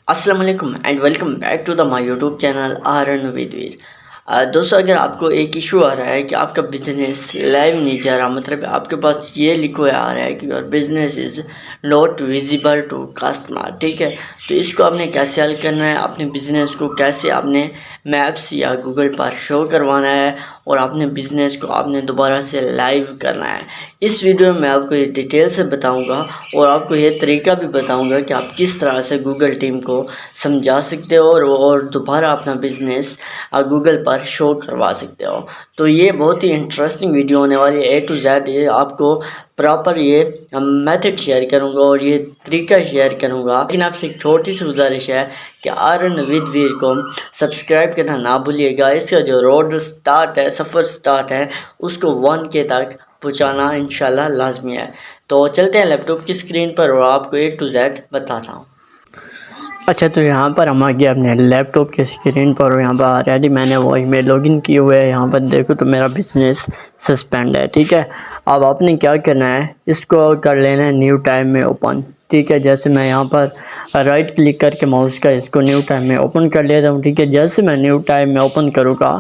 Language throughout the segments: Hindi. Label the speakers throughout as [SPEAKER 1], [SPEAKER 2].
[SPEAKER 1] अस्सलाम वालेकुम and welcome back to the my YouTube channel आरन विदवीर। दोस्तों, अगर आपको एक इशू आ रहा है कि आपका बिजनेस लाइव नहीं जा रहा, मतलब आपके पास ये लिखा हुआ आ रहा है कि your business is not visible to customer, ठीक है। तो इसको आपने कैसे हल करना है, अपने बिजनेस को कैसे आपने मैप्स या गूगल पर शो करवाना है और अपने बिजनेस को आपने दोबारा से लाइव करना है। इस वीडियो में मैं आपको ये डिटेल से बताऊंगा और आपको ये तरीका भी बताऊंगा कि आप किस तरह से गूगल टीम को समझा सकते हो और दोबारा अपना बिजनेस गूगल पर शो करवा सकते हो। तो ये बहुत ही इंटरेस्टिंग वीडियो होने वाली है। A to Z ये आपको प्रॉपर ये मेथड शेयर करूंगा और ये तरीका शेयर करूंगा। लेकिन आपसे एक छोटी सी गुजारिश है कि आरन विद वीर को सब्सक्राइब करना ना भूलिएगा। इसका जो रोड स्टार्ट है, सफ़र स्टार्ट है, उसको 1K तक पहुँचाना इंशाल्लाह लाजमी है। तो चलते हैं लैपटॉप की स्क्रीन पर और आपको A to Z बताता हूँ। अच्छा, तो यहाँ पर हम आ गए अपने लैपटॉप के स्क्रीन पर और यहाँ पर ऑलरेडी मैंने वो ईमेल लॉगिन किए हुए है। यहाँ पर देखो तो मेरा बिजनेस सस्पेंड है, ठीक है। अब आपने क्या करना है, इसको कर लेना है न्यू टाइम में ओपन, ठीक है। जैसे मैं यहाँ पर राइट क्लिक करके माउस का इसको न्यू टाइम में ओपन कर लेता हूँ, ठीक है। जैसे मैं न्यू टाइम में ओपन करूँगा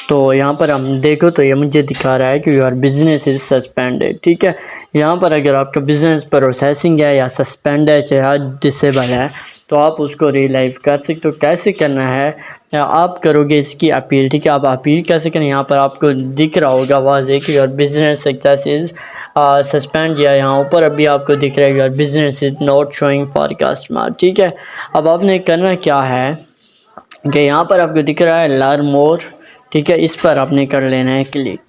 [SPEAKER 1] तो यहाँ पर हम देखो तो ये मुझे दिखा रहा है कि योर बिजनेस इज सस्पेंडेड, ठीक है। यहाँ पर अगर आपका बिजनेस प्रोसेसिंग है या सस्पेंड है या डिसेबल है तो आप उसको रिलाइव कर सकते हो। कैसे करना है, आप करोगे इसकी अपील, ठीक है। आप अपील कैसे करें, यहाँ पर आपको दिख रहा होगा वाज़े कि your business success is suspend, या यहाँ ऊपर अभी आपको दिख रहा है your business is not showing for customer, ठीक है। अब आपने करना क्या है कि यहाँ पर आपको दिख रहा है लर्न मोर, ठीक है। इस पर आपने कर लेना है क्लिक।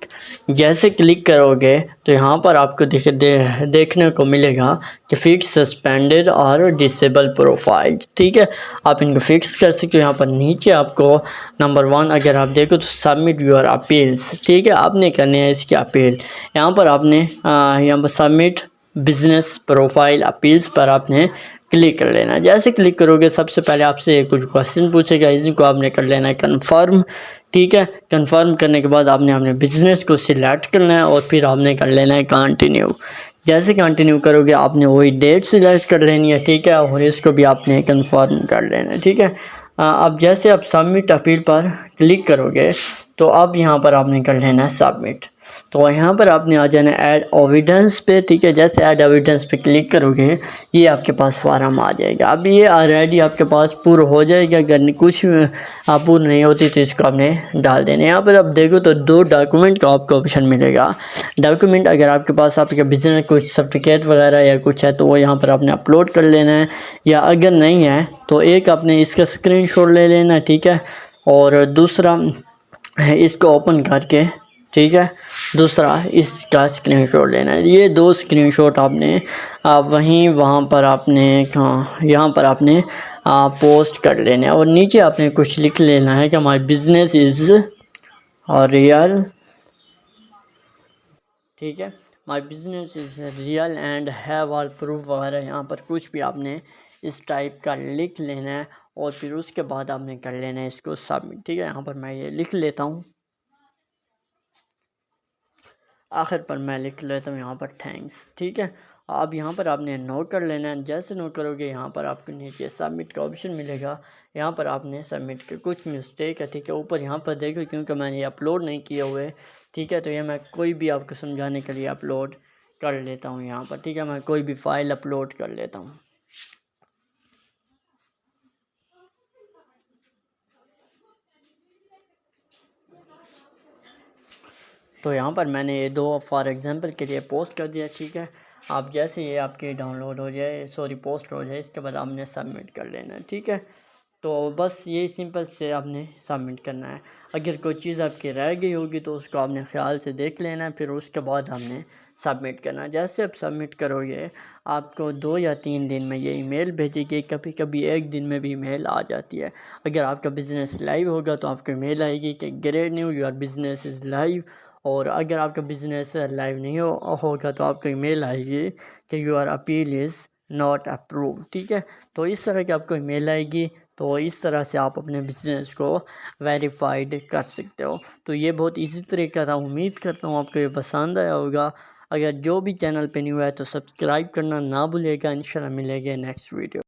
[SPEAKER 1] जैसे क्लिक करोगे तो यहाँ पर आपको देखने को मिलेगा कि फिक्स सस्पेंडेड और डिसेबल प्रोफाइल, ठीक है। आप इनको फिक्स कर सकते हो। यहाँ पर नीचे आपको नंबर 1 अगर आप देखो तो सबमिट योर अपील्स, ठीक है। आपने करने हैं इसकी अपील। यहाँ पर आपने यहाँ पर सबमिट बिजनेस प्रोफाइल अपील्स पर आपने क्लिक कर लेना है। जैसे क्लिक करोगे सबसे पहले आपसे कुछ क्वेश्चन पूछेगा, इनको आपने कर लेना है कन्फर्म, ठीक है। कन्फर्म करने के बाद आपने अपने बिजनेस को सिलेक्ट करना है और फिर आपने कर लेना है कंटिन्यू। जैसे कंटिन्यू करोगे आपने वही डेट सिलेक्ट कर लेनी है, ठीक है, और इसको भी आपने कन्फर्म कर लेना है, ठीक है। अब जैसे आप सबमिट अपील पर क्लिक करोगे तो अब यहाँ पर आपने कर लेना है सबमिट। तो यहाँ पर आपने आ जाना है ऐड एविडेंस पे, ठीक है। जैसे ऐड एविडेंस पे क्लिक करोगे ये आपके पास फार्म आ जाएगा। अब ये ऑलरेडी आपके पास पूरा हो जाएगा। अगर कुछ पूर्ण नहीं होती तो इसको आपने डाल देना है। यहाँ पर आप देखो तो 2 डॉक्यूमेंट का आपको ऑप्शन मिलेगा। डॉक्यूमेंट अगर आपके पास आपके बिजनेस कुछ सर्टिफिकेट वगैरह या कुछ है तो वो यहाँ पर आपने अपलोड कर लेना है, या अगर नहीं है तो एक आपने इसका स्क्रीनशॉट ले लेना है, ठीक है। और दूसरा है इसको ओपन करके, ठीक है, दूसरा इसका स्क्रीनशॉट लेना है। ये 2 स्क्रीनशॉट आपने वहाँ पर आपने यहाँ पर आपने पोस्ट कर लेना है और नीचे आपने कुछ लिख लेना है कि माय बिजनेस इज़ रियल, ठीक है। My business is real and have all proof वगैरह, यहाँ पर कुछ भी आपने इस टाइप का लिख लेना है और फिर उसके बाद आपने कर लेना है इसको सबमिट, ठीक है। यहाँ पर मैं ये लिख लेता हूँ, आखिर पर मैं लिख लेता हूँ यहाँ पर थैंक्स, ठीक है। अब यहाँ पर आपने नो कर लेना है। जैसे नो करोगे यहाँ पर आपको नीचे सबमिट का ऑप्शन मिलेगा। यहाँ पर आपने सबमिट के कुछ मिस्टेक है, ठीक है, ऊपर यहाँ पर देखो क्योंकि मैंने ये अपलोड नहीं किए हुए, ठीक है। तो ये मैं कोई भी आपको समझाने के लिए अपलोड कर लेता हूँ यहाँ पर, ठीक है। मैं कोई भी फाइल अपलोड कर लेता हूँ। तो यहाँ पर मैंने ये 2 फॉर एग्जांपल के लिए पोस्ट कर दिया, ठीक है। आप जैसे ये आपके डाउनलोड हो जाए, सॉरी पोस्ट हो जाए, इसके बाद आपने सबमिट कर लेना है, ठीक है। तो बस यही सिंपल से आपने सबमिट करना है। अगर कोई चीज़ आपकी रह गई होगी तो उसको आपने ख्याल से देख लेना है, फिर उसके बाद हमने सबमिट करना है। जैसे आप सबमिट करोगे आपको 2 या 3 दिन में ये ईमेल भेजेगी, कभी कभी 1 दिन में भी ईमेल आ जाती है। अगर आपका बिज़नेस लाइव होगा तो आपको ईमेल आएगी कि great news your business is live, और अगर आपका बिज़नेस लाइव नहीं होगा तो आपको ईमेल आएगी कि your appeal is not approve, ठीक है। तो इस तरह की आपको ईमेल आएगी। तो इस तरह से आप अपने बिज़नेस को वेरीफाइड कर सकते हो। तो ये बहुत इजी तरीका था। उम्मीद करता हूँ आपको ये पसंद आया होगा। अगर जो भी चैनल पे न्यू है तो सब्सक्राइब करना ना भूलिएगा। इंशाल्लाह मिलेंगे नेक्स्ट वीडियो।